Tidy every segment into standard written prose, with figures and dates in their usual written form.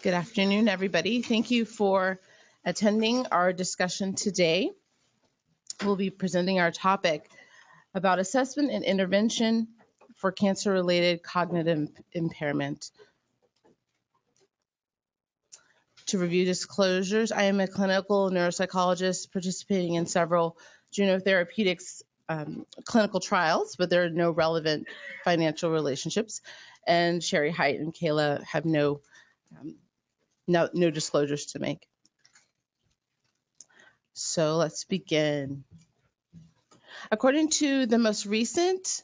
Good afternoon, everybody. Thank you for attending our discussion today. We'll be presenting our topic about assessment and intervention for cancer-related cognitive impairment. To review disclosures, I am a clinical neuropsychologist participating in several Juno Therapeutics clinical trials, but there are no relevant financial relationships. And Sherry Height and Kayla have no disclosures to make. So let's begin. According to the most recent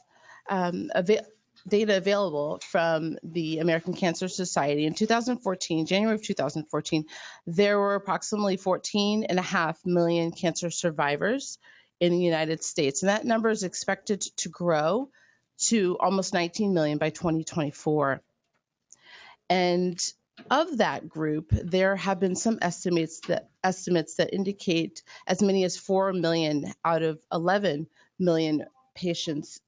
data available from the American Cancer Society in 2014, January of 2014, there were approximately 14.5 million cancer survivors in the United States. And that number is expected to grow to almost 19 million by 2024. And of that group, there have been some estimates that indicate as many as 4 million out of 11 million patients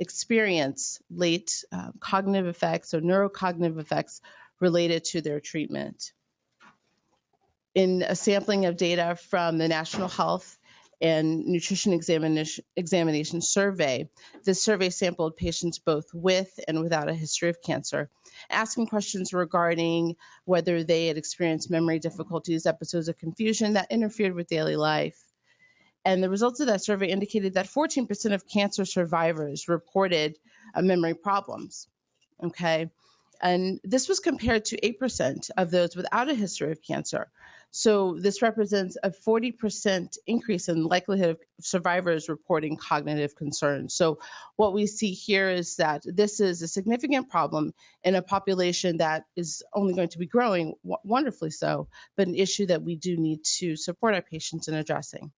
experience late cognitive effects or neurocognitive effects related to their treatment. In a sampling of data from the National Health and Nutrition Examination Survey, this survey sampled patients both with and without a history of cancer, asking questions regarding whether they had experienced memory difficulties, episodes of confusion that interfered with daily life. And the results of that survey indicated that 14% of cancer survivors reported memory problems, okay? And this was compared to 8% of those without a history of cancer. So this represents a 40% increase in the likelihood of survivors reporting cognitive concerns. So what we see here is that this is a significant problem in a population that is only going to be growing, wonderfully so, but an issue that we do need to support our patients in addressing.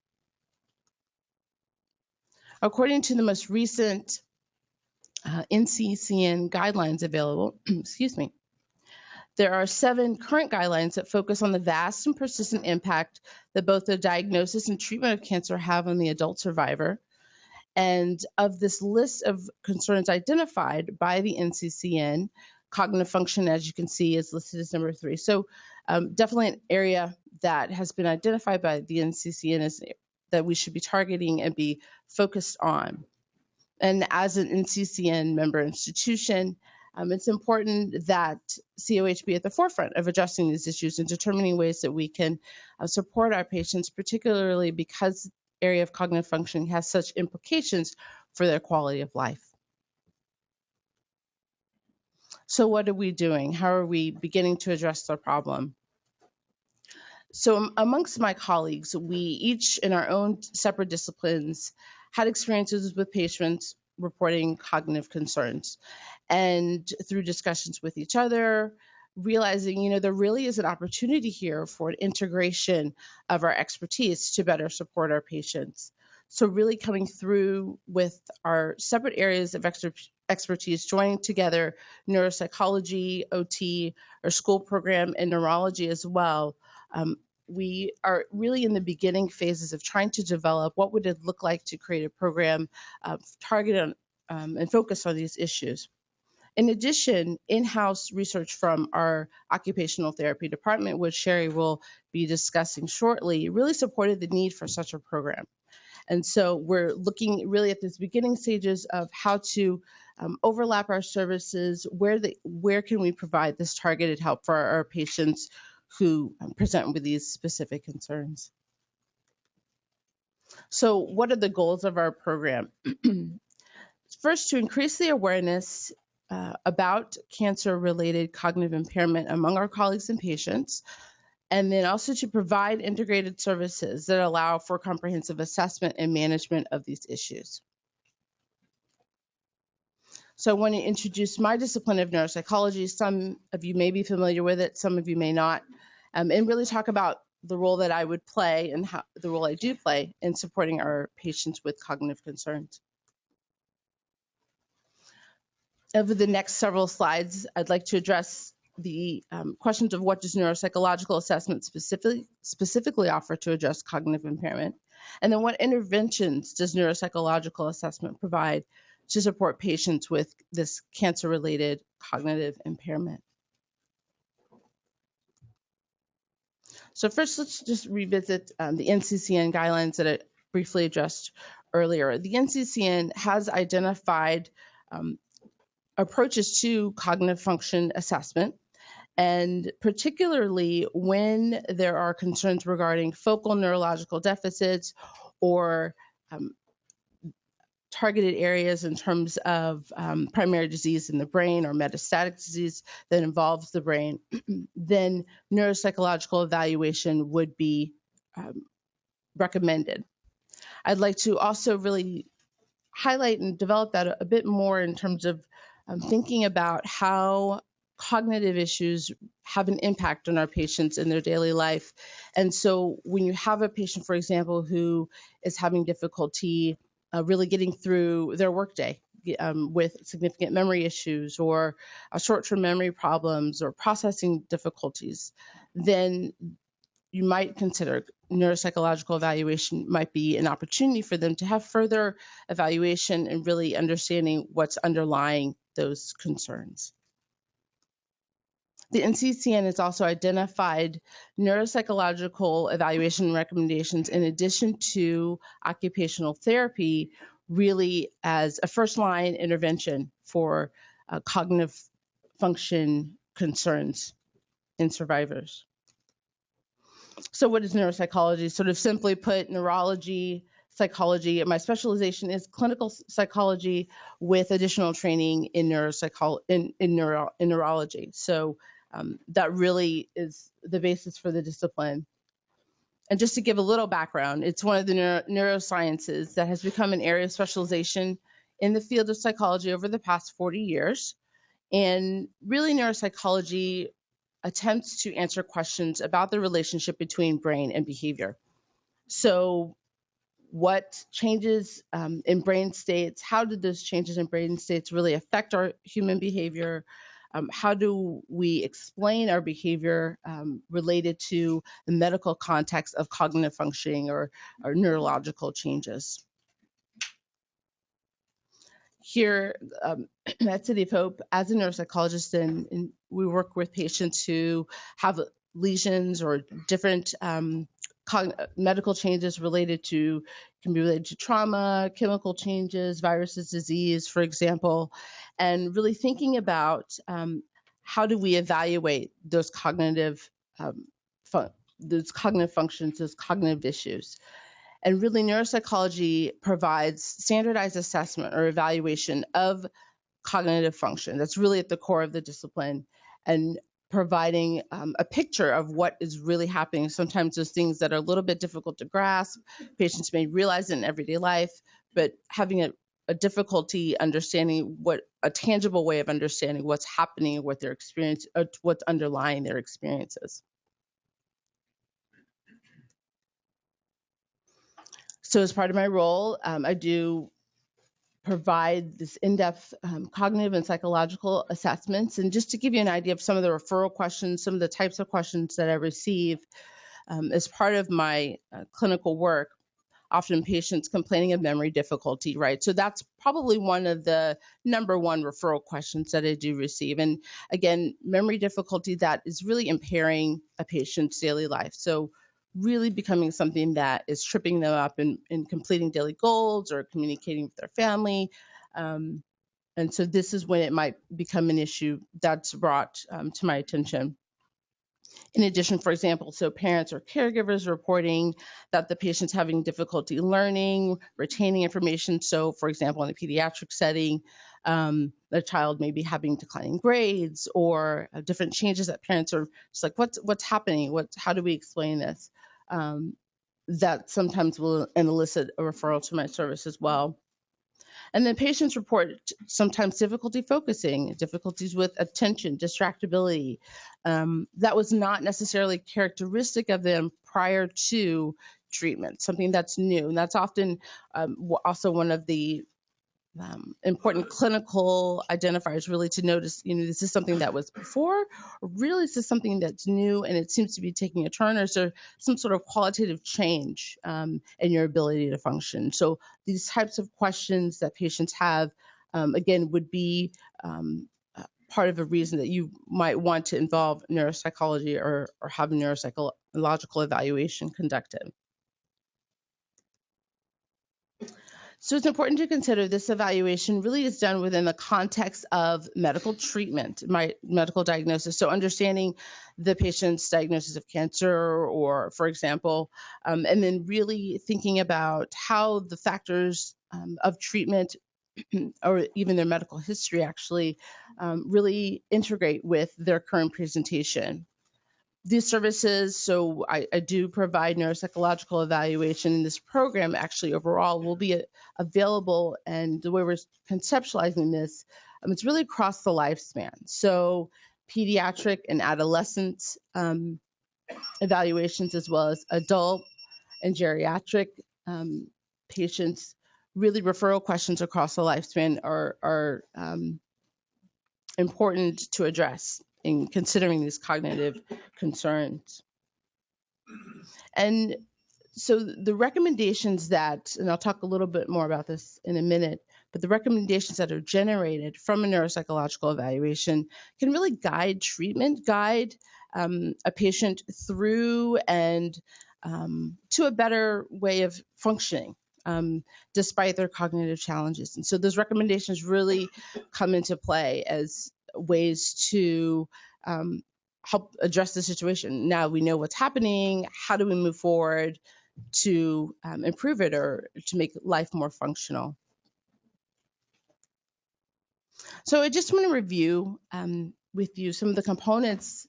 According to the most recent NCCN guidelines available, there are 7 current guidelines that focus on the vast and persistent impact that both the diagnosis and treatment of cancer have on the adult survivor. And of this list of concerns identified by the NCCN, cognitive function, as you can see, is listed as number 3. So definitely an area that has been identified by the NCCN as that we should be targeting and be focused on. And as an NCCN member institution, it's important that COH be at the forefront of addressing these issues and determining ways that we can support our patients, particularly because the area of cognitive functioning has such implications for their quality of life. So what are we doing? How are we beginning to address the problem? So amongst my colleagues, we each in our own separate disciplines had experiences with patients reporting cognitive concerns. And through discussions with each other, realizing, there really is an opportunity here for an integration of our expertise to better support our patients. So really coming through with our separate areas of expertise, joining together neuropsychology, OT, our school program, and neurology as well. We are really in the beginning phases of trying to develop what would it look like to create a program targeted on, and focus on these issues. In addition, in-house research from our occupational therapy department, which Sherry will be discussing shortly, really supported the need for such a program. And so we're looking really at this beginning stages of how to overlap our services, where can we provide this targeted help for our patients who present with these specific concerns. So what are the goals of our program? First, to increase the awareness about cancer-related cognitive impairment among our colleagues and patients, and then also to provide integrated services that allow for comprehensive assessment and management of these issues. So I want to introduce my discipline of neuropsychology. Some of you may be familiar with it, some of you may not, and really talk about the role that I would play and the role I do play in supporting our patients with cognitive concerns. Over the next several slides, I'd like to address the questions of what does neuropsychological assessment specifically offer to address cognitive impairment, and then what interventions does neuropsychological assessment provide to support patients with this cancer-related cognitive impairment. So first, let's just revisit the NCCN guidelines that I briefly addressed earlier. The NCCN has identified approaches to cognitive function assessment, and particularly when there are concerns regarding focal neurological deficits or targeted areas in terms of primary disease in the brain or metastatic disease that involves the brain, then neuropsychological evaluation would be recommended. I'd like to also really highlight and develop that a bit more in terms of thinking about how cognitive issues have an impact on our patients in their daily life. And so when you have a patient, for example, who is having difficulty really getting through their workday with significant memory issues or short-term memory problems or processing difficulties, then you might consider neuropsychological evaluation might be an opportunity for them to have further evaluation and really understanding what's underlying those concerns. The NCCN has also identified neuropsychological evaluation recommendations in addition to occupational therapy, really as a first-line intervention for cognitive function concerns in survivors. So what is neuropsychology? Sort of simply put, neurology, psychology. My specialization is clinical psychology with additional training in neurology. So that really is the basis for the discipline. And just to give a little background, it's one of the neurosciences that has become an area of specialization in the field of psychology over the past 40 years. And really, neuropsychology attempts to answer questions about the relationship between brain and behavior. So what changes in brain states, how did those changes in brain states really affect our human behavior? How do we explain our behavior related to the medical context of cognitive functioning or neurological changes? Here at City of Hope, as a neuropsychologist, and we work with patients who have lesions or different medical changes can be related to trauma, chemical changes, viruses, disease, for example, and really thinking about how do we evaluate those cognitive functions, those cognitive issues. And really, neuropsychology provides standardized assessment or evaluation of cognitive function. That's really at the core of the discipline, and providing a picture of what is really happening. Sometimes there's things that are a little bit difficult to grasp. Patients may realize it in everyday life, but having a difficulty understanding a tangible way of understanding what's happening, what their experience, what's underlying their experiences. So as part of my role, I do provide this in-depth cognitive and psychological assessments. And just to give you an idea of some of the referral questions, some of the types of questions that I receive as part of my clinical work, often patients complaining of memory difficulty, right? So that's probably one of the number one referral questions that I do receive. And again, memory difficulty that is really impairing a patient's daily life. So really becoming something that is tripping them up in completing daily goals or communicating with their family. And so this is when it might become an issue that's brought to my attention. In addition, for example, so parents or caregivers reporting that the patient's having difficulty learning, retaining information. So for example, in a pediatric setting, the child may be having declining grades or different changes that parents are just like, what's happening? How do we explain this? That sometimes will elicit a referral to my service as well. And then patients report sometimes difficulty focusing, difficulties with attention, distractibility. That was not necessarily characteristic of them prior to treatment, something that's new. And that's often also one of the important clinical identifiers, really, to notice, this is something that was before, or really this is something that's new and it seems to be taking a turn, or is there some sort of qualitative change in your ability to function? So these types of questions that patients have, again, would be part of a reason that you might want to involve neuropsychology or have a neuropsychological evaluation conducted. So it's important to consider this evaluation really is done within the context of medical treatment, medical diagnosis. So understanding the patient's diagnosis of cancer or, for example, and then really thinking about how the factors of treatment or even their medical history actually really integrate with their current presentation. These services, so I do provide neuropsychological evaluation in this program, actually overall will be available, and the way we're conceptualizing this, it's really across the lifespan. So pediatric and adolescent evaluations, as well as adult and geriatric patients. Really, referral questions across the lifespan are important to address in considering these cognitive concerns. And so the recommendations that, and I'll talk a little bit more about this in a minute, but the recommendations that are generated from a neuropsychological evaluation can really guide treatment, guide a patient through and to a better way of functioning despite their cognitive challenges. And so those recommendations really come into play as ways to help address the situation. Now we know what's happening. How do we move forward to improve it or to make life more functional? So I just want to review with you some of the components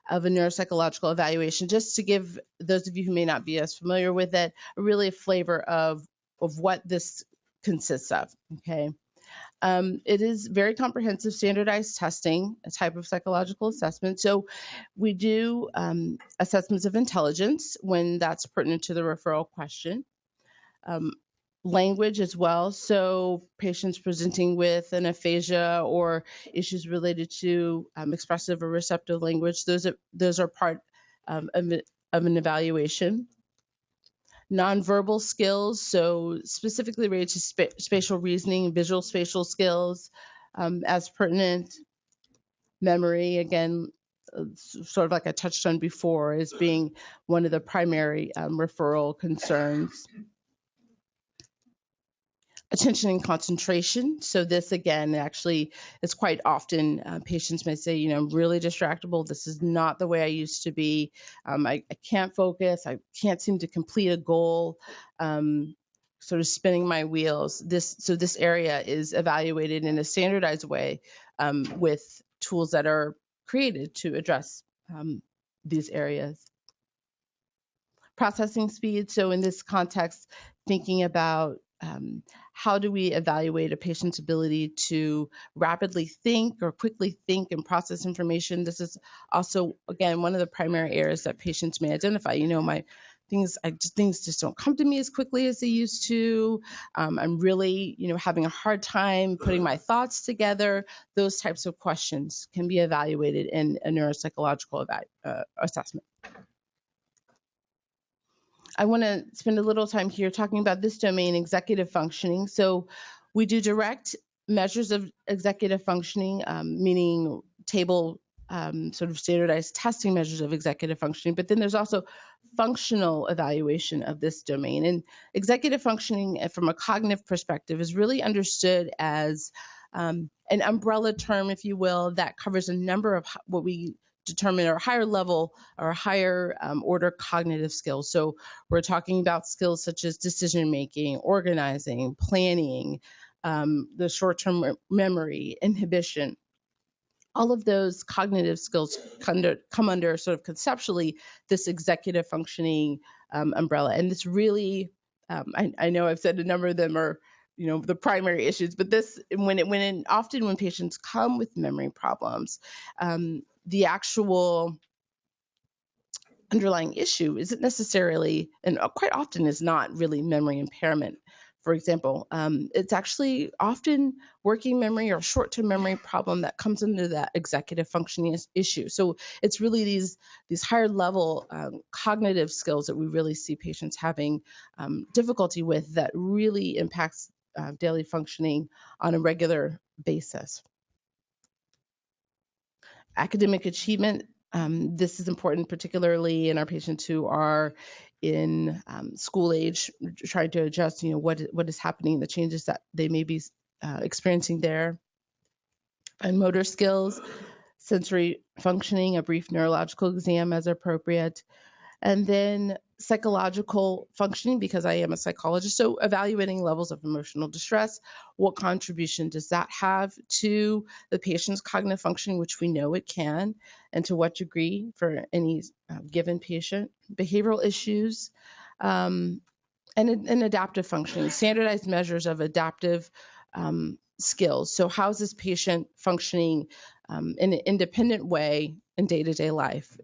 of a neuropsychological evaluation, just to give those of you who may not be as familiar with it, really a flavor of what this consists of, okay? It is very comprehensive standardized testing, a type of psychological assessment. So we do assessments of intelligence when that's pertinent to the referral question. Language as well. So patients presenting with an aphasia or issues related to expressive or receptive language, those are part of an evaluation. Nonverbal skills, so specifically related to spatial reasoning, visual spatial skills as pertinent. Memory, again, sort of like I touched on before, as being one of the primary referral concerns. Attention and concentration. So this, again, actually is quite often patients may say, I'm really distractible. This is not the way I used to be. I can't focus. I can't seem to complete a goal. Sort of spinning my wheels. This area is evaluated in a standardized way with tools that are created to address these areas. Processing speed. So in this context, thinking about how do we evaluate a patient's ability to rapidly think or quickly think and process information? This is also, again, one of the primary areas that patients may identify. My things just don't come to me as quickly as they used to. I'm really, having a hard time putting my thoughts together. Those types of questions can be evaluated in a neuropsychological assessment. I want to spend a little time here talking about this domain, executive functioning. So we do direct measures of executive functioning, meaning table sort of standardized testing measures of executive functioning, but then there's also functional evaluation of this domain. And executive functioning from a cognitive perspective is really understood as an umbrella term, if you will, that covers a number of what we determine are higher level or higher order cognitive skills. So we're talking about skills such as decision making, organizing, planning, the short-term memory, inhibition. All of those cognitive skills come under sort of conceptually this executive functioning umbrella. And it's really, I know I've said a number of them are the primary issues, but this, often when patients come with memory problems, the actual underlying issue isn't necessarily, and quite often is not really memory impairment. For example, it's actually often working memory or short-term memory problem that comes into that executive functioning issue. So it's really these higher level cognitive skills that we really see patients having difficulty with that really impacts daily functioning on a regular basis. Academic achievement, this is important particularly in our patients who are in school age, trying to adjust, what is happening, the changes that they may be experiencing there. And motor skills, sensory functioning, a brief neurological exam as appropriate. And then psychological functioning, because I am a psychologist, so evaluating levels of emotional distress. What contribution does that have to the patient's cognitive functioning, which we know it can, and to what degree for any given patient. Behavioral issues, and adaptive functioning, standardized measures of adaptive skills. So how is this patient functioning in an independent way in day-to-day life?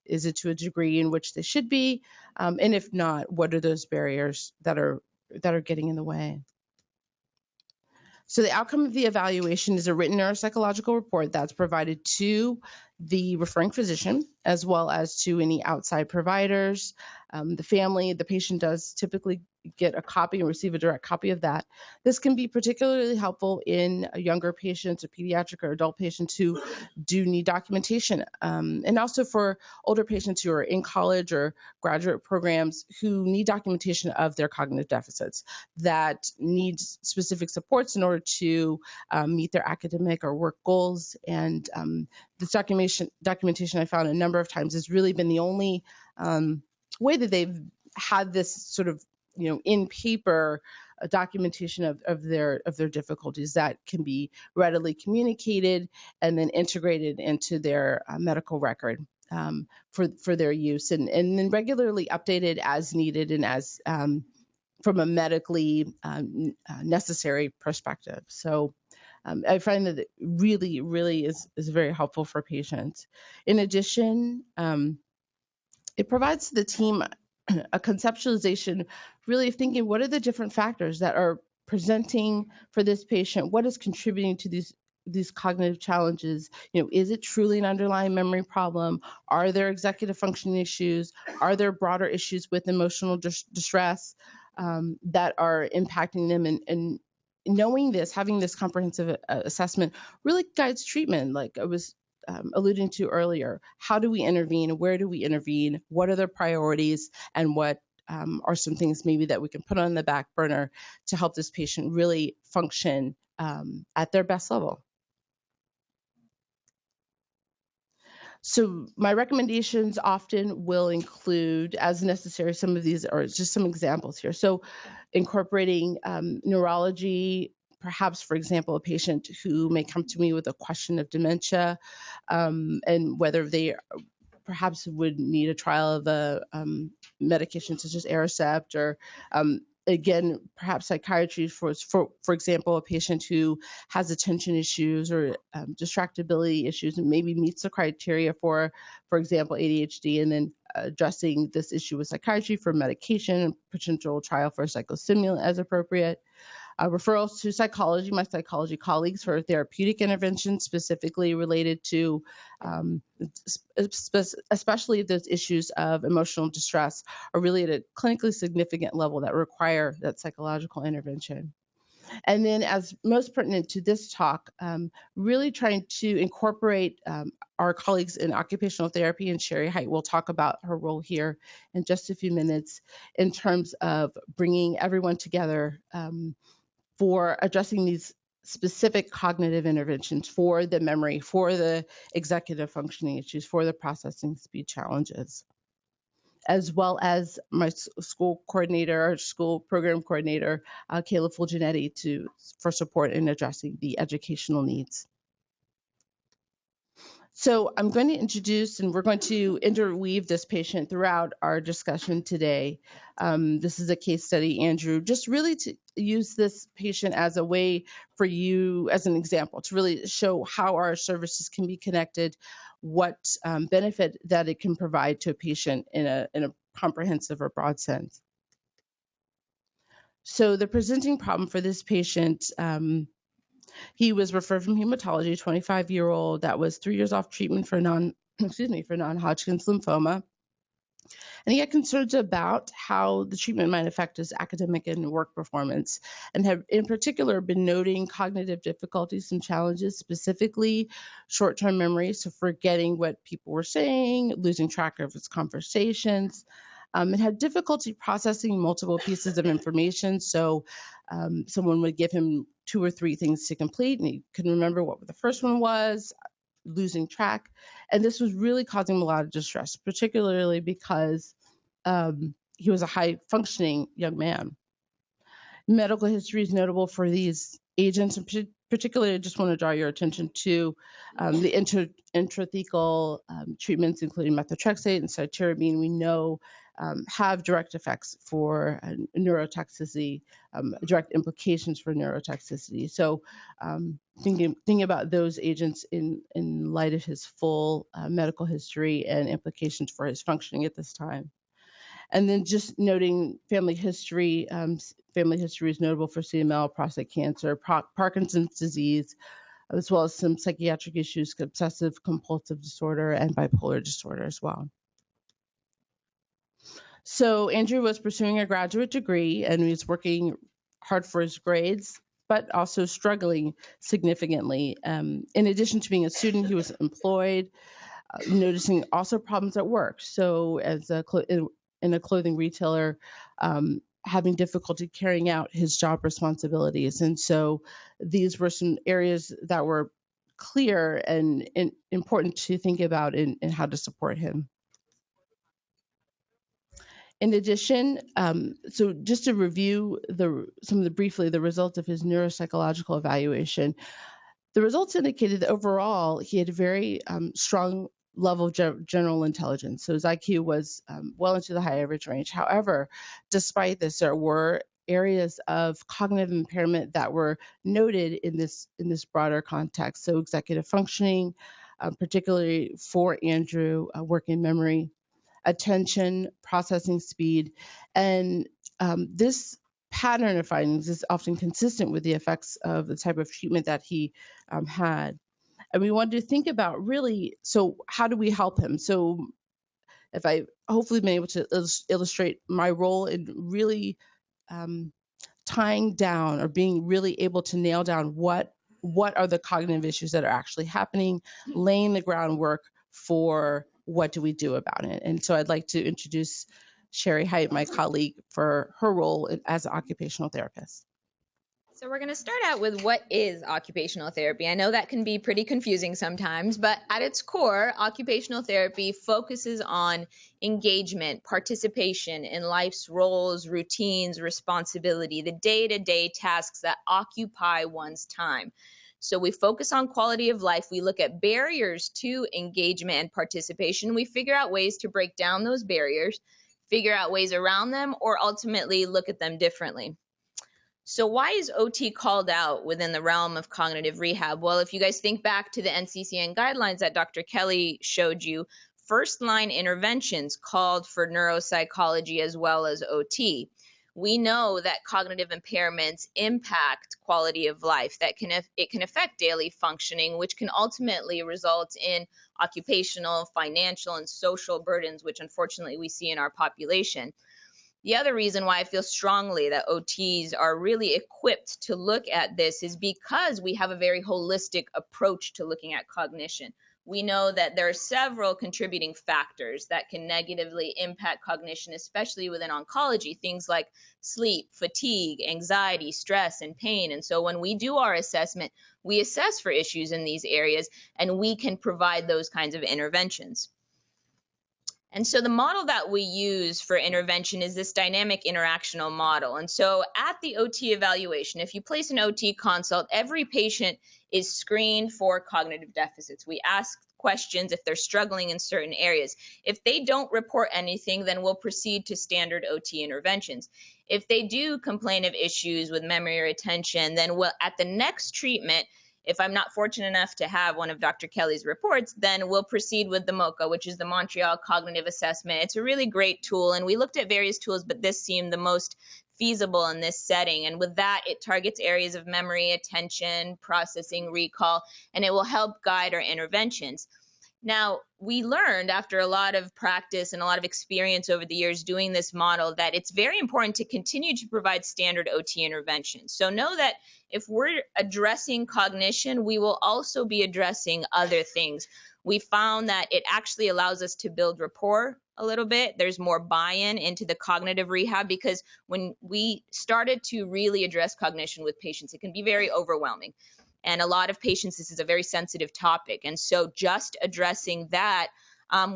Is it to a degree in which they should be? And if not, what are those barriers that are getting in the way? So the outcome of the evaluation is a written neuropsychological report that's provided to the referring physician, as well as to any outside providers. The family, the patient does typically get a copy and receive a direct copy of that. This can be particularly helpful in younger patients or pediatric or adult patients who do need documentation, and also for older patients who are in college or graduate programs who need documentation of their cognitive deficits, that need specific supports in order to meet their academic or work goals. And this documentation I found a number of times has really been the only way that they've had this sort of in paper documentation of their difficulties that can be readily communicated and then integrated into their medical record for their use, and then regularly updated as needed and as from a medically necessary perspective. So I find that it really is very helpful for patients. In addition, it provides the team a conceptualization, really of thinking, what are the different factors that are presenting for this patient? What is contributing to these cognitive challenges? Is it truly an underlying memory problem? Are there executive functioning issues? Are there broader issues with emotional distress that are impacting them? And knowing this, having this comprehensive assessment really guides treatment, like I was alluding to earlier. How do we intervene? Where do we intervene? What are the priorities? And what are some things maybe that we can put on the back burner to help this patient really function at their best level? So my recommendations often will include, as necessary, some of these are just some examples here. So incorporating neurology, perhaps, for example, a patient who may come to me with a question of dementia, and whether they perhaps would need a trial of a medication such as Aricept, or again, perhaps psychiatry for example, a patient who has attention issues or distractibility issues and maybe meets the criteria for example, ADHD, and then addressing this issue with psychiatry for medication and potential trial for a psychostimulant as appropriate. Referrals to psychology, my psychology colleagues, for therapeutic interventions specifically related to especially those issues of emotional distress are really at a clinically significant level that require that psychological intervention. And then, as most pertinent to this talk, really trying to incorporate our colleagues in occupational therapy, and Sherry Height will talk about her role here in just a few minutes, in terms of bringing everyone together for addressing these specific cognitive interventions for the memory, for the executive functioning issues, for the processing speed challenges, as well as my school coordinator, or school program coordinator, Kayla Fulginetti, for support in addressing the educational needs. So I'm going to introduce, and we're going to interweave this patient throughout our discussion today. This is a case study, Andrew, just really to use this patient as a way for you, as an example, to really show how our services can be connected, what benefit that it can provide to a patient in a comprehensive or broad sense. So the presenting problem for this patient, he was referred from hematology, 25-year-old that was 3 years off treatment for non-Hodgkin's lymphoma. And he had concerns about how the treatment might affect his academic and work performance, and had in particular been noting cognitive difficulties and challenges, specifically short-term memory, so forgetting what people were saying, losing track of his conversations, and had difficulty processing multiple pieces of information. So someone would give him 2 or 3 things to complete, and he couldn't remember what the first one was, losing track. And this was really causing him a lot of distress, particularly because he was a high functioning young man. Medical history is notable for these agents, and particularly I just want to draw your attention to the intrathecal treatments, including methotrexate and cytarabine, we know have direct effects for neurotoxicity, direct implications for neurotoxicity. So thinking about those agents in light of his full medical history and implications for his functioning at this time. And then just noting family history. Family history is notable for CML, prostate cancer, Parkinson's disease, as well as some psychiatric issues, obsessive compulsive disorder, and bipolar disorder as well. So Andrew was pursuing a graduate degree, and he was working hard for his grades, but also struggling significantly. In addition to being a student, he was employed, noticing also problems at work. So as in a clothing retailer, having difficulty carrying out his job responsibilities. And so these were some areas that were clear and important to think about in how to support him. In addition, so just to review briefly the results of his neuropsychological evaluation, the results indicated that overall he had a very strong level of general intelligence. So his IQ was well into the high average range. However, despite this, there were areas of cognitive impairment that were noted in this broader context. So executive functioning, particularly for Andrew, working memory, attention, processing speed, and this pattern of findings is often consistent with the effects of the type of treatment that he had. And we wanted to think about really, so how do we help him? So if I hopefully been able to illustrate my role in really tying down or being really able to nail down what are the cognitive issues that are actually happening, laying the groundwork for what do we do about it. And so I'd like to introduce Sherry Height, my colleague, for her role as an occupational therapist. So we're going to start out with what is occupational therapy. I know that can be pretty confusing sometimes, but at its core, occupational therapy focuses on engagement, participation in life's roles, routines, responsibility, the day-to-day tasks that occupy one's time. So we focus on quality of life. We look at barriers to engagement and participation. We figure out ways to break down those barriers, figure out ways around them, or ultimately look at them differently. So why is OT called out within the realm of cognitive rehab? Well, if you guys think back to the NCCN guidelines that Dr. Kelly showed you, first-line interventions called for neuropsychology as well as OT. We know that cognitive impairments impact quality of life, that it can affect daily functioning, which can ultimately result in occupational, financial, and social burdens, which unfortunately we see in our population. The other reason why I feel strongly that OTs are really equipped to look at this is because we have a very holistic approach to looking at cognition. We know that there are several contributing factors that can negatively impact cognition, especially within oncology, things like sleep, fatigue, anxiety, stress, and pain. And so when we do our assessment, we assess for issues in these areas, and we can provide those kinds of interventions. And so the model that we use for intervention is this dynamic interactional model. And so at the OT evaluation, if you place an OT consult, every patient is screened for cognitive deficits. We ask questions if they're struggling in certain areas. If they don't report anything, then we'll proceed to standard OT interventions. If they do complain of issues with memory or attention, then at the next treatment, if I'm not fortunate enough to have one of Dr. Kelly's reports, then we'll proceed with the MoCA, which is the Montreal Cognitive Assessment. It's a really great tool, and we looked at various tools, but this seemed the most feasible in this setting. And with that, it targets areas of memory, attention, processing, recall, and it will help guide our interventions. Now, we learned after a lot of practice and a lot of experience over the years doing this model that it's very important to continue to provide standard OT interventions. So know that if we're addressing cognition, we will also be addressing other things. We found that it actually allows us to build rapport a little bit. There's more buy-in into the cognitive rehab, because when we started to really address cognition with patients, it can be very overwhelming. And a lot of patients, this is a very sensitive topic. And so just addressing that,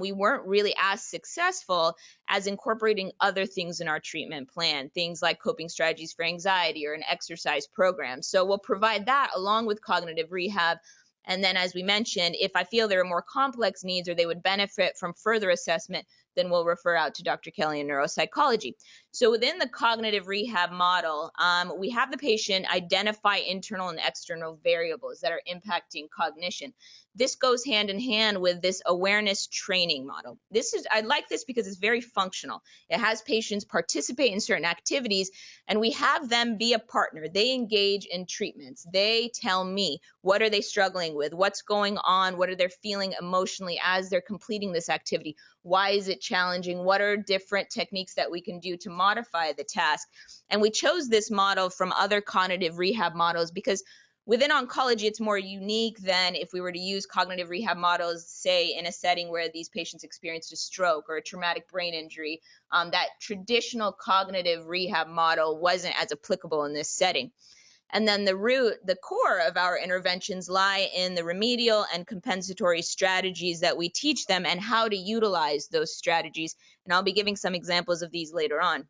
we weren't really as successful as incorporating other things in our treatment plan, things like coping strategies for anxiety or an exercise program. So we'll provide that along with cognitive rehab. And then, as we mentioned, if I feel there are more complex needs or they would benefit from further assessment, then we'll refer out to Dr. Kelly in neuropsychology. So within the cognitive rehab model, we have the patient identify internal and external variables that are impacting cognition. This goes hand in hand with this awareness training model. I like this because it's very functional. It has patients participate in certain activities, and we have them be a partner. They engage in treatments. They tell me, what are they struggling with? What's going on? What are they feeling emotionally as they're completing this activity? Why is it challenging? What are different techniques that we can do to modify the task? And we chose this model from other cognitive rehab models because within oncology, it's more unique than if we were to use cognitive rehab models, say, in a setting where these patients experienced a stroke or a traumatic brain injury. That traditional cognitive rehab model wasn't as applicable in this setting. And then the core of our interventions lie in the remedial and compensatory strategies that we teach them and how to utilize those strategies. And I'll be giving some examples of these later on.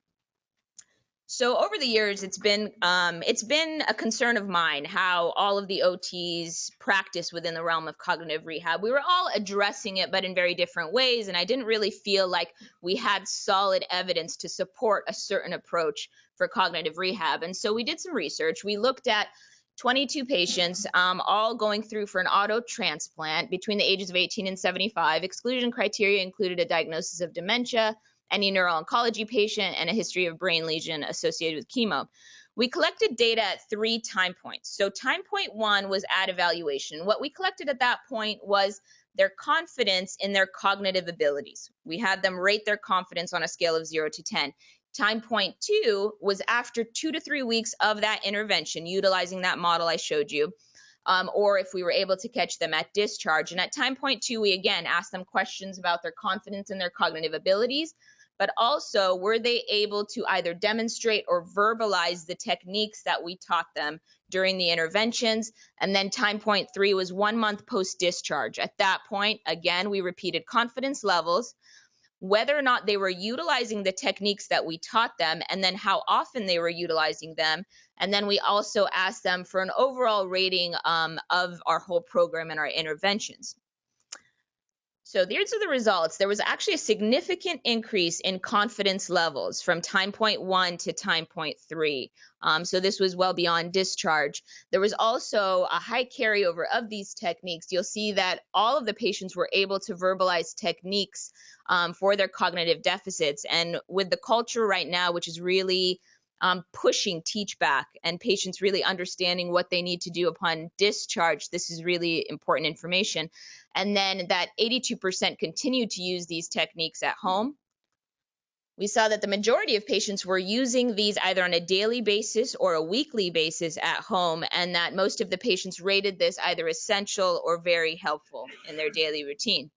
So over the years, it's been a concern of mine how all of the OTs practice within the realm of cognitive rehab. We were all addressing it, but in very different ways, and I didn't really feel like we had solid evidence to support a certain approach for cognitive rehab. And so we did some research. We looked at 22 patients, all going through for an auto transplant between the ages of 18 and 75. Exclusion criteria included a diagnosis of dementia, any neuro-oncology patient, and a history of brain lesion associated with chemo. We collected data at 3 time points. So time point 1 was at evaluation. What we collected at that point was their confidence in their cognitive abilities. We had them rate their confidence on a scale of 0 to 10. Time point 2 was after 2 to 3 weeks of that intervention, utilizing that model I showed you, or if we were able to catch them at discharge. And at time point 2, we again asked them questions about their confidence in their cognitive abilities, but also were they able to either demonstrate or verbalize the techniques that we taught them during the interventions. And then time point 3 was 1 month post-discharge. At that point, again, we repeated confidence levels, whether or not they were utilizing the techniques that we taught them, and then how often they were utilizing them. And then we also asked them for an overall rating of our whole program and our interventions. So these are the results. There was actually a significant increase in confidence levels from time point 1 to time point 3. So this was well beyond discharge. There was also a high carryover of these techniques. You'll see that all of the patients were able to verbalize techniques for their cognitive deficits. And with the culture right now, which is really pushing teach back and patients really understanding what they need to do upon discharge, this is really important information. And then that 82% continued to use these techniques at home. We saw that the majority of patients were using these either on a daily basis or a weekly basis at home, and that most of the patients rated this either essential or very helpful in their daily routine.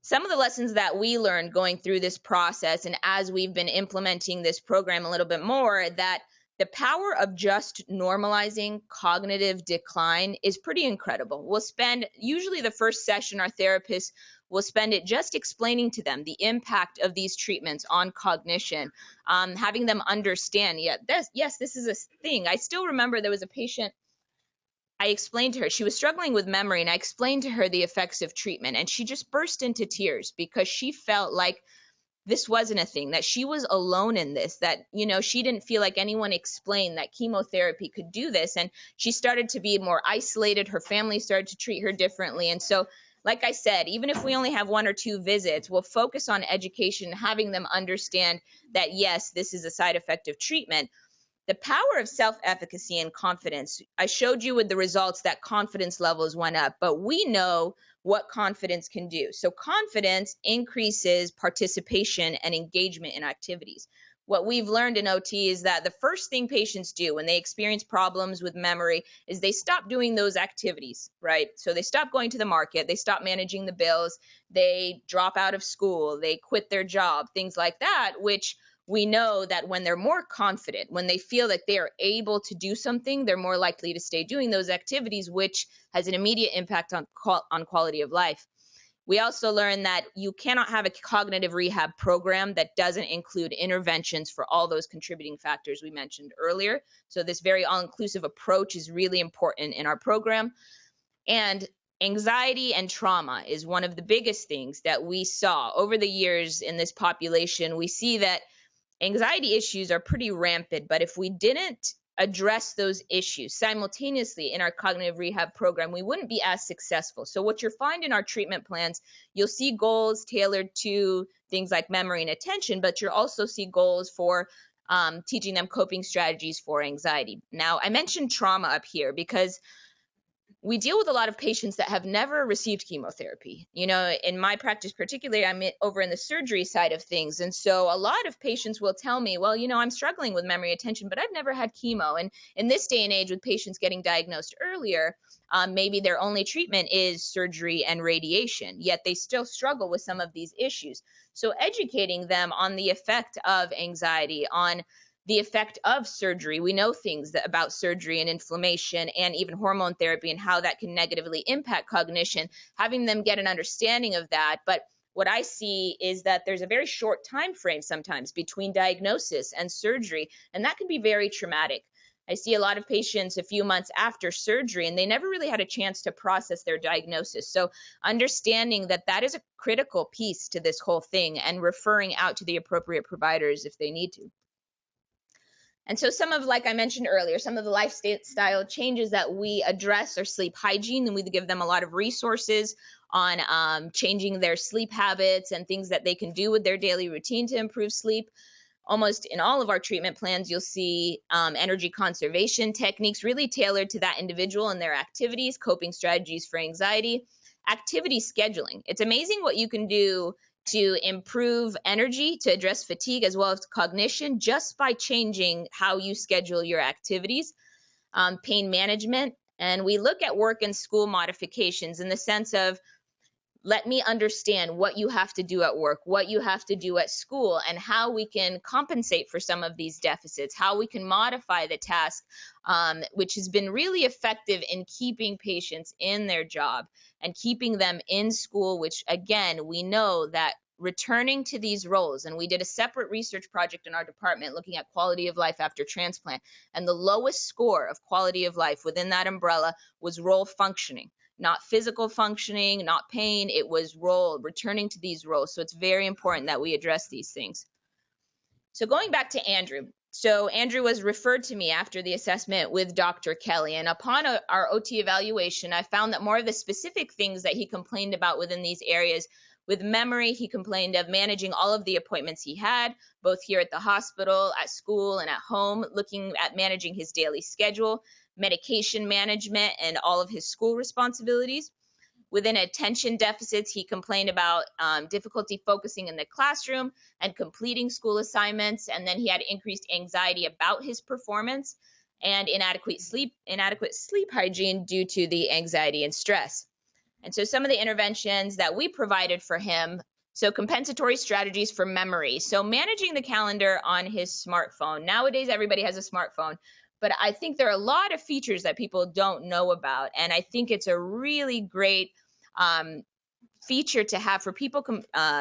Some of the lessons that we learned going through this process, and as we've been implementing this program a little bit more, that the power of just normalizing cognitive decline is pretty incredible. We'll spend, usually the first session, our therapists will spend it just explaining to them the impact of these treatments on cognition, having them understand, yes, this is a thing. I still remember there was a patient, I explained to her, she was struggling with memory, and I explained to her the effects of treatment, and she just burst into tears because she felt like this wasn't a thing, that she was alone in this, that, she didn't feel like anyone explained that chemotherapy could do this. And she started to be more isolated. Her family started to treat her differently. And so, like I said, even if we only have 1 or 2 visits, we'll focus on education, having them understand that, yes, this is a side effect of treatment. the power of self-efficacy and confidence. I showed you with the results that confidence levels went up, but we know what confidence can do. So confidence increases participation and engagement in activities. What we've learned in OT is that the first thing patients do when they experience problems with memory is they stop doing those activities, right? So they stop going to the market, they stop managing the bills, they drop out of school, they quit their job, things like that, which we know that when they're more confident, when they feel that they are able to do something, they're more likely to stay doing those activities, which has an immediate impact on quality of life. We also learned that you cannot have a cognitive rehab program that doesn't include interventions for all those contributing factors we mentioned earlier. So this very all-inclusive approach is really important in our program. And anxiety and trauma is one of the biggest things that we saw over the years in this population. We see that anxiety issues are pretty rampant, but if we didn't address those issues simultaneously in our cognitive rehab program, we wouldn't be as successful. So what you'll find in our treatment plans, you'll see goals tailored to things like memory and attention, but you'll also see goals for teaching them coping strategies for anxiety. Now, I mentioned trauma up here because we deal with a lot of patients that have never received chemotherapy. You know, in my practice particularly, I'm over in the surgery side of things. And so a lot of patients will tell me, well, you know, I'm struggling with memory attention, but I've never had chemo. And in this day and age with patients getting diagnosed earlier, maybe their only treatment is surgery and radiation, yet they still struggle with some of these issues. So educating them on the effect of anxiety, on the effect of surgery. We know things about surgery and inflammation and even hormone therapy and how that can negatively impact cognition, having them get an understanding of that. But what I see is that there's a very short time frame sometimes between diagnosis and surgery, and that can be very traumatic. I see a lot of patients a few months after surgery, and they never really had a chance to process their diagnosis. So understanding that that is a critical piece to this whole thing and referring out to the appropriate providers if they need to. And so some of, like I mentioned earlier, some of the lifestyle changes that we address are sleep hygiene, and we give them a lot of resources on changing their sleep habits and things that they can do with their daily routine to improve sleep. Almost in all of our treatment plans, you'll see energy conservation techniques really tailored to that individual and their activities, coping strategies for anxiety, activity scheduling. It's amazing what you can do to improve energy, to address fatigue, as well as cognition, just by changing how you schedule your activities. Pain management, and we look at work and school modifications in the sense of, let me understand what you have to do at work, what you have to do at school, and how we can compensate for some of these deficits, how we can modify the task, which has been really effective in keeping patients in their job and keeping them in school, which again, we know that returning to these roles, and we did a separate research project in our department looking at quality of life after transplant, and the lowest score of quality of life within that umbrella was role functioning. Not physical functioning, not pain, it was role, returning to these roles. So it's very important that we address these things. So going back to Andrew. So Andrew was referred to me after the assessment with Dr. Kelly, and upon our OT evaluation, I found that more of the specific things that he complained about within these areas. With memory, he complained of managing all of the appointments he had, both here at the hospital, at school, and at home, looking at managing his daily schedule, medication management, and all of his school responsibilities. Within attention deficits, he complained about difficulty focusing in the classroom and completing school assignments, and then he had increased anxiety about his performance and inadequate sleep hygiene due to the anxiety and stress. And so some of the interventions that we provided for him, so compensatory strategies for memory. So managing the calendar on his smartphone. Nowadays, everybody has a smartphone, but I think there are a lot of features that people don't know about. And I think it's a really great feature to have for people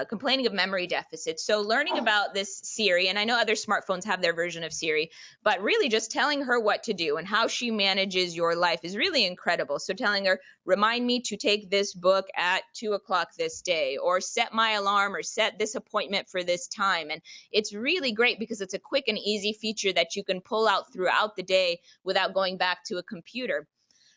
complaining of memory deficits. So learning about this Siri, and I know other smartphones have their version of Siri, but really just telling her what to do and how she manages your life is really incredible. So telling her, remind me to take this book at 2 o'clock this day, or set my alarm, or set this appointment for this time. And it's really great because it's a quick and easy feature that you can pull out throughout the day without going back to a computer.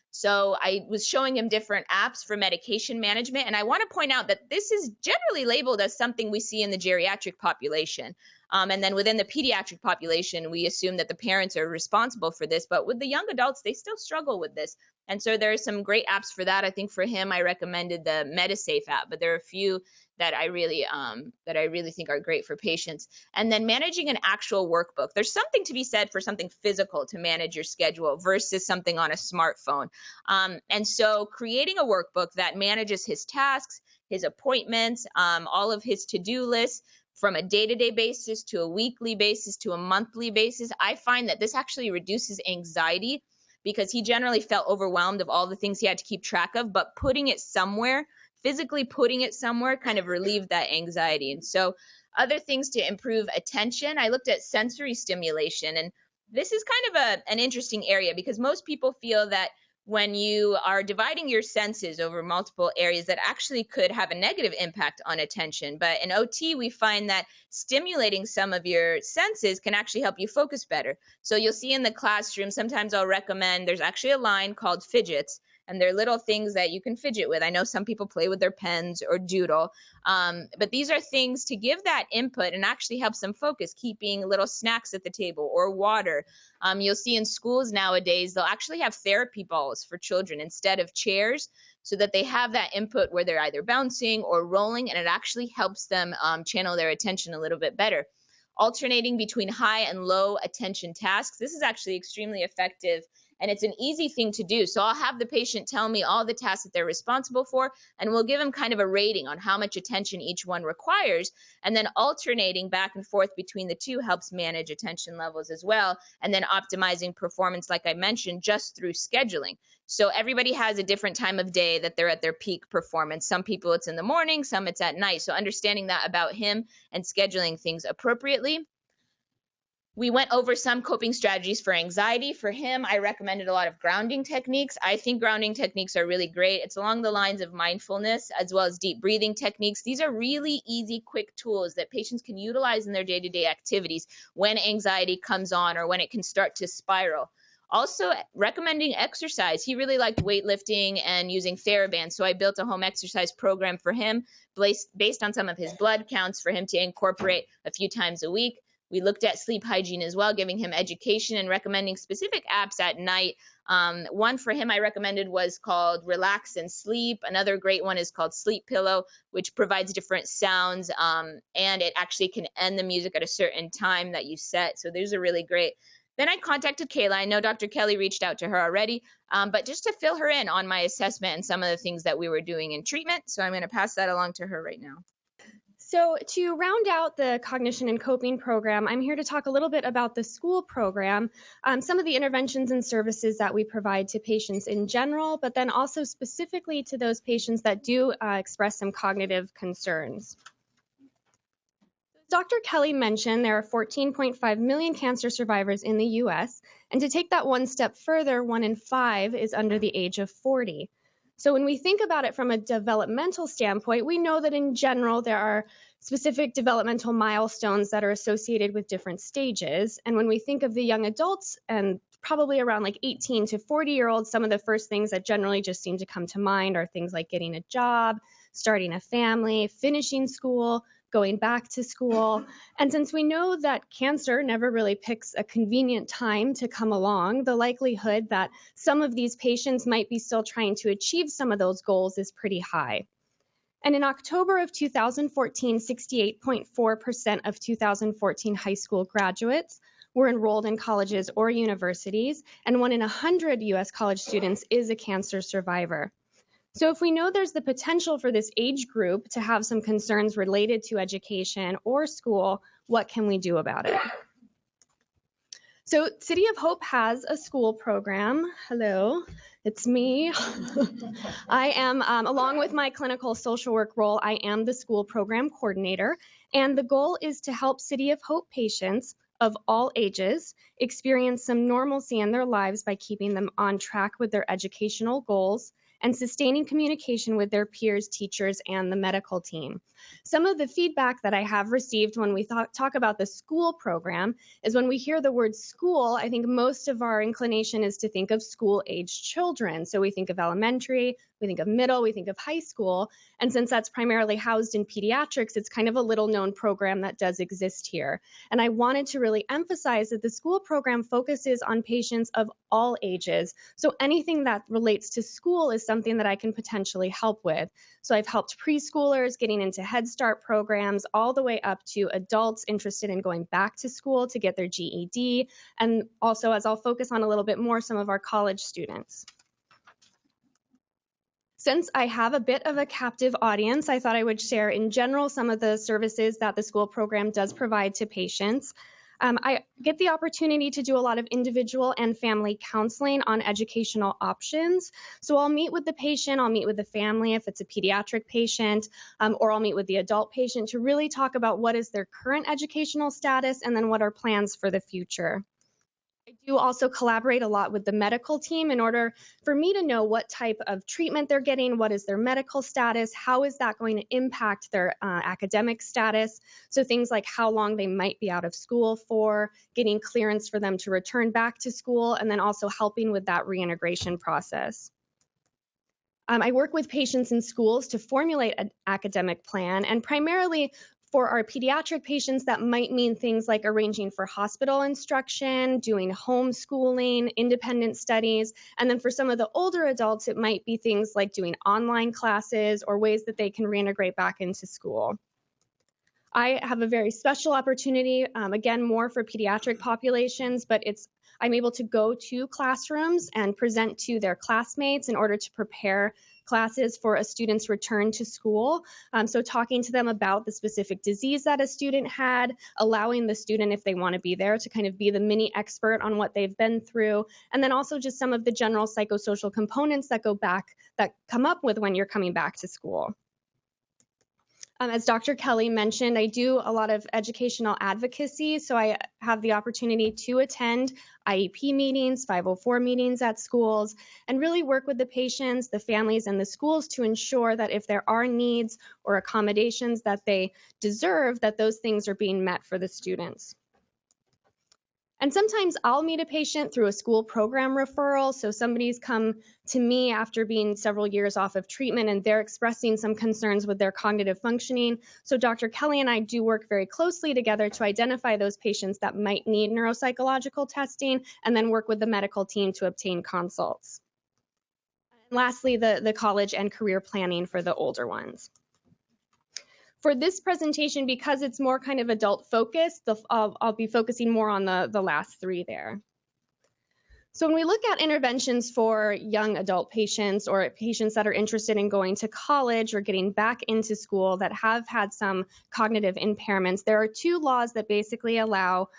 So I was showing him different apps for medication management. And I want to point out that this is generally labeled as something we see in the geriatric population. And then within the pediatric population, we assume that the parents are responsible for this, but with the young adults, they still struggle with this. And so there are some great apps for that. I think for him, I recommended the MetaSafe app, but there are a few that I really think are great for patients. And then managing an actual workbook. There's something to be said for something physical to manage your schedule versus something on a smartphone. And so creating a workbook that manages his tasks, his appointments, all of his to-do lists, from a day-to-day basis to a weekly basis to a monthly basis, I find that this actually reduces anxiety because he generally felt overwhelmed of all the things he had to keep track of, but putting it somewhere, physically putting it somewhere kind of relieved that anxiety. And so other things to improve attention, I looked at sensory stimulation, and this is kind of an interesting area because most people feel that when you are dividing your senses over multiple areas, that actually could have a negative impact on attention. But in OT, we find that stimulating some of your senses can actually help you focus better. So you'll see in the classroom, sometimes I'll recommend, there's actually a line called fidgets, and they're little things that you can fidget with. I know some people play with their pens or doodle, but these are things to give that input and actually helps them focus, keeping little snacks at the table or water. You'll see in schools nowadays, they'll actually have therapy balls for children instead of chairs so that they have that input where they're either bouncing or rolling, and it actually helps them channel their attention a little bit better. Alternating between high and low attention tasks. This is actually extremely effective, and it's an easy thing to do. So I'll have the patient tell me all the tasks that they're responsible for, and we'll give them kind of a rating on how much attention each one requires. And then alternating back and forth between the two helps manage attention levels as well. And then optimizing performance, like I mentioned, just through scheduling. So everybody has a different time of day that they're at their peak performance. Some people it's in the morning, some it's at night. So understanding that about him and scheduling things appropriately. We went over some coping strategies for anxiety. For him, I recommended a lot of grounding techniques. I think grounding techniques are really great. It's along the lines of mindfulness as well as deep breathing techniques. These are really easy, quick tools that patients can utilize in their day-to-day activities when anxiety comes on or when it can start to spiral. Also, recommending exercise. He really liked weightlifting and using TheraBand, so I built a home exercise program for him based on some of his blood counts for him to incorporate a few times a week. We looked at sleep hygiene as well, giving him education and recommending specific apps at night. One for him I recommended was called Relax and Sleep. Another great one is called Sleep Pillow, which provides different sounds, and it actually can end the music at a certain time that you set. So those are really great. Then I contacted Kayla. I know Dr. Kelly reached out to her already, but just to fill her in on my assessment and some of the things that we were doing in treatment. So I'm going to pass that along to her right now. So to round out the Cognition and Coping program, I'm here to talk a little bit about the school program, some of the interventions and services that we provide to patients in general, but then also specifically to those patients that do express some cognitive concerns. Dr. Kelly mentioned there are 14.5 million cancer survivors in the US, and to take that one step further, 1 in 5 is under the age of 40. So when we think about it from a developmental standpoint, we know that in general there are specific developmental milestones that are associated with different stages. And when we think of the young adults and probably around like 18 to 40-year-olds, some of the first things that generally just seem to come to mind are things like getting a job, starting a family, finishing school, going back to school. And since we know that cancer never really picks a convenient time to come along, the likelihood that some of these patients might be still trying to achieve some of those goals is pretty high. And in October of 2014, 68.4% of 2014 high school graduates were enrolled in colleges or universities, and 1 in 100 US college students is a cancer survivor. So if we know there's the potential for this age group to have some concerns related to education or school, what can we do about it? So City of Hope has a school program. Hello, it's me. I am, along with my clinical social work role, I am the school program coordinator. And the goal is to help City of Hope patients of all ages experience some normalcy in their lives by keeping them on track with their educational goals and sustaining communication with their peers, teachers, and the medical team. Some of the feedback that I have received when we talk about the school program is when we hear the word school, I think most of our inclination is to think of school-aged children. So we think of elementary, we think of middle, we think of high school. And since that's primarily housed in pediatrics, it's kind of a little known program that does exist here. And I wanted to really emphasize that the school program focuses on patients of all ages. So anything that relates to school is something that I can potentially help with. So I've helped preschoolers getting into Head Start programs all the way up to adults interested in going back to school to get their GED. And also, as I'll focus on a little bit more, some of our college students. Since I have a bit of a captive audience, I thought I would share in general some of the services that the school program does provide to patients. I get the opportunity to do a lot of individual and family counseling on educational options. So I'll meet with the patient, I'll meet with the family if it's a pediatric patient, or I'll meet with the adult patient to really talk about what is their current educational status and then what are plans for the future. I do also collaborate a lot with the medical team in order for me to know what type of treatment they're getting, what is their medical status, how is that going to impact their academic status. So things like how long they might be out of school for, getting clearance for them to return back to school, and then also helping with that reintegration process. I work with patients in schools to formulate an academic plan, and primarily for our pediatric patients, that might mean things like arranging for hospital instruction, doing homeschooling, independent studies. And then for some of the older adults, it might be things like doing online classes or ways that they can reintegrate back into school. I have a very special opportunity, again, more for pediatric populations, but I'm able to go to classrooms and present to their classmates in order to prepare classes for a student's return to school. So talking to them about the specific disease that a student had, allowing the student, if they want to be there, to kind of be the mini expert on what they've been through, and then also just some of the general psychosocial components that come up with when you're coming back to school. As Dr. Kelly mentioned, I do a lot of educational advocacy, so I have the opportunity to attend IEP meetings, 504 meetings at schools, and really work with the patients, the families, and the schools to ensure that if there are needs or accommodations that they deserve, that those things are being met for the students. And sometimes I'll meet a patient through a school program referral. So somebody's come to me after being several years off of treatment and they're expressing some concerns with their cognitive functioning. So Dr. Kelly and I do work very closely together to identify those patients that might need neuropsychological testing and then work with the medical team to obtain consults. And lastly, the college and career planning for the older ones. For this presentation, because it's more kind of adult focused, I'll be focusing more on the last three there. So when we look at interventions for young adult patients or patients that are interested in going to college or getting back into school that have had some cognitive impairments, there are two laws that basically allow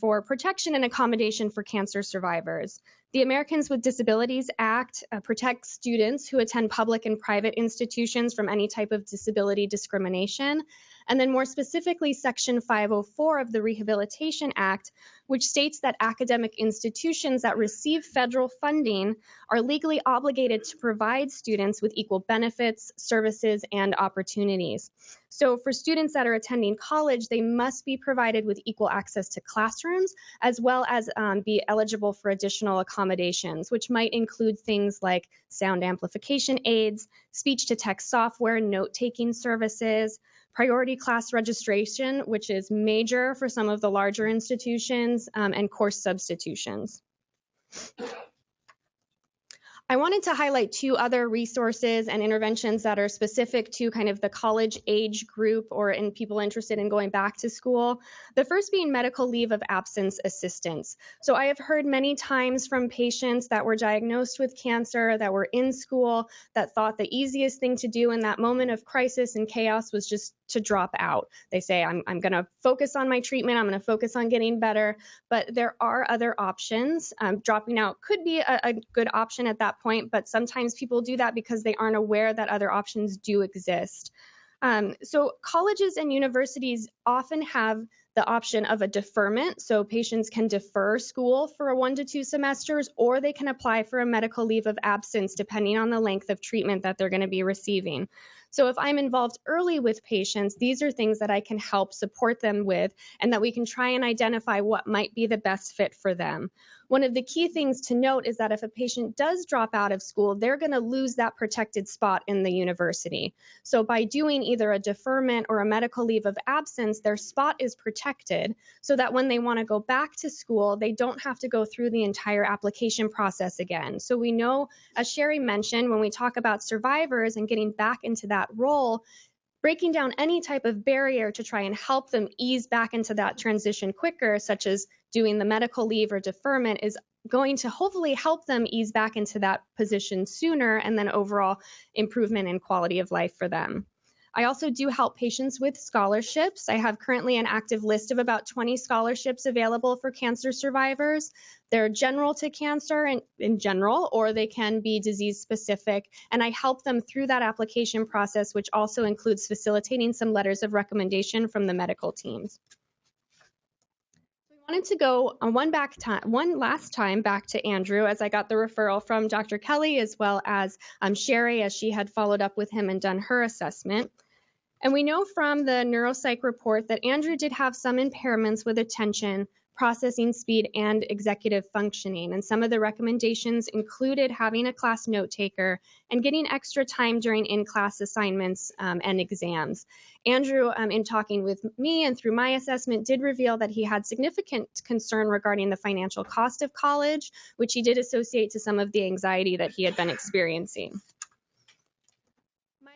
for protection and accommodation for cancer survivors. The Americans with Disabilities Act protects students who attend public and private institutions from any type of disability discrimination. And then more specifically, Section 504 of the Rehabilitation Act, which states that academic institutions that receive federal funding are legally obligated to provide students with equal benefits, services, and opportunities. So for students that are attending college, they must be provided with equal access to classrooms, as well as be eligible for additional accommodations, which might include things like sound amplification aids, speech-to-text software, note-taking services, priority class registration, which is major for some of the larger institutions, and course substitutions. I wanted to highlight two other resources and interventions that are specific to kind of the college age group or in people interested in going back to school. The first being medical leave of absence assistance. So I have heard many times from patients that were diagnosed with cancer, that were in school, that thought the easiest thing to do in that moment of crisis and chaos was just to drop out. They say, I'm going to focus on my treatment, I'm going to focus on getting better, but there are other options. Dropping out could be a good option at that point, but sometimes people do that because they aren't aware that other options do exist. So colleges and universities often have the option of a deferment, so patients can defer school for 1 to 2 semesters, or they can apply for a medical leave of absence depending on the length of treatment that they're going to be receiving. So if I'm involved early with patients, these are things that I can help support them with and that we can try and identify what might be the best fit for them. One of the key things to note is that if a patient does drop out of school, they're going to lose that protected spot in the university. So by doing either a deferment or a medical leave of absence, their spot is protected so that when they want to go back to school, they don't have to go through the entire application process again. So we know, as Sherry mentioned, when we talk about survivors and getting back into that role, breaking down any type of barrier to try and help them ease back into that transition quicker, such as doing the medical leave or deferment, is going to hopefully help them ease back into that position sooner, and then overall improvement in quality of life for them. I also do help patients with scholarships. I have currently an active list of about 20 scholarships available for cancer survivors. They're general to cancer in general, or they can be disease specific. And I help them through that application process, which also includes facilitating some letters of recommendation from the medical teams. I wanted to go one last time back to Andrew, as I got the referral from Dr. Kelly, as well as Sherry, as she had followed up with him and done her assessment. And we know from the neuropsych report that Andrew did have some impairments with attention, processing speed, and executive functioning. And some of the recommendations included having a class note taker and getting extra time during in-class assignments and exams. Andrew, in talking with me and through my assessment, did reveal that he had significant concern regarding the financial cost of college, which he did associate to some of the anxiety that he had been experiencing.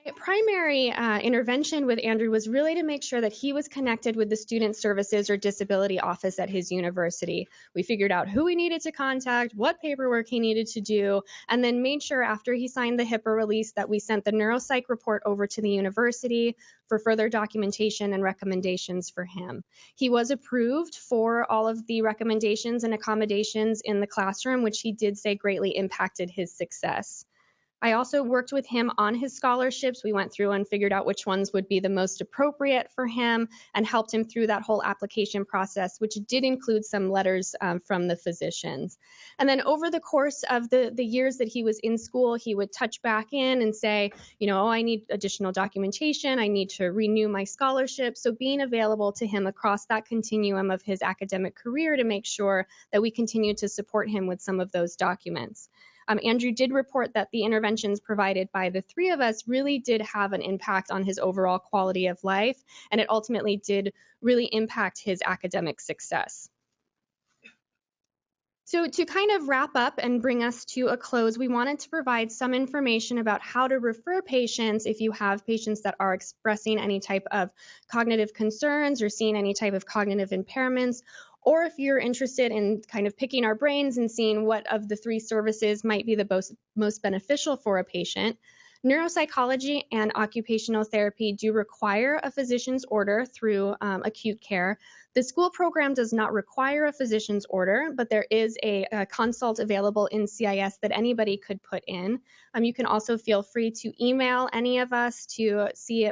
My primary intervention with Andrew was really to make sure that he was connected with the Student Services or Disability Office at his university. We figured out who he needed to contact, what paperwork he needed to do, and then made sure after he signed the HIPAA release that we sent the neuropsych report over to the university for further documentation and recommendations for him. He was approved for all of the recommendations and accommodations in the classroom, which he did say greatly impacted his success. I also worked with him on his scholarships. We went through and figured out which ones would be the most appropriate for him and helped him through that whole application process, which did include some letters from the physicians. And then over the course of the years that he was in school, he would touch back in and say, oh, I need additional documentation. I need to renew my scholarship. So being available to him across that continuum of his academic career to make sure that we continue to support him with some of those documents. Andrew did report that the interventions provided by the three of us really did have an impact on his overall quality of life, and it ultimately did really impact his academic success. So to kind of wrap up and bring us to a close, we wanted to provide some information about how to refer patients if you have patients that are expressing any type of cognitive concerns or seeing any type of cognitive impairments, or if you're interested in kind of picking our brains and seeing what of the three services might be the most beneficial for a patient. Neuropsychology and occupational therapy do require a physician's order through acute care. The school program does not require a physician's order, but there is a consult available in CIS that anybody could put in. You can also feel free to email any of us to see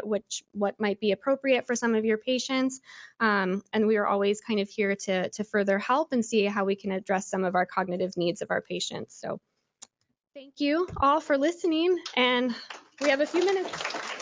what might be appropriate for some of your patients. And we are always kind of here to further help and see how we can address some of our cognitive needs of our patients. So thank you all for listening, and we have a few minutes.